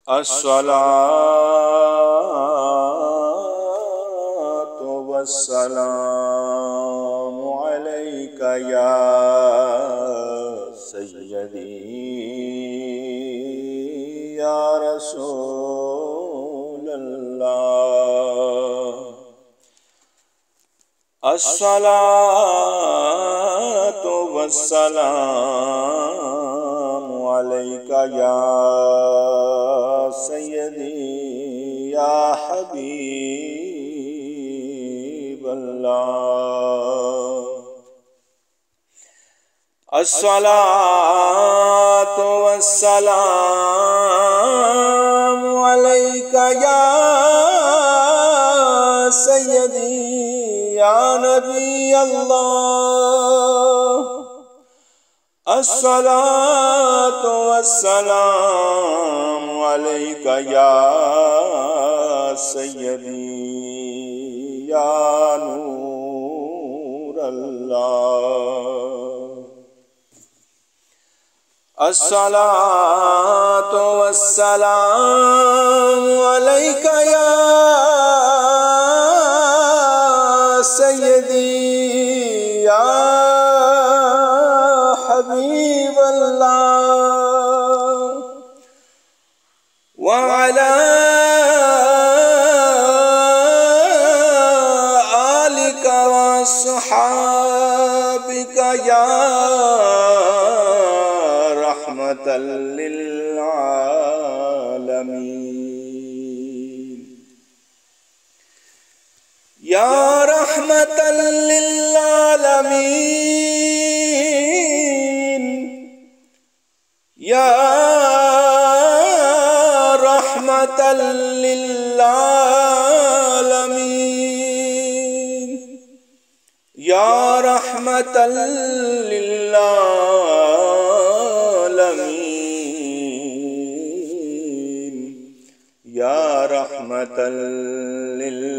الصلاة والسلام عليك يا سيدي يا رسول الله. الصلاة والسلام عليك يا سيدي يا حبيب الله. الصلاة والسلام عليك يا سيدي يا نبي الله. الصلاة والسلام عليك يا سيدي يا نور الله. الصلاة والسلام عليك يا سيدي يا حبيب الله. وعلى آلك وصحابك يا رحمة للعالمين يا رحمة للعالمين يا رحمة للعالمين يا رحمة للعالمين يا رحمة للعالمين.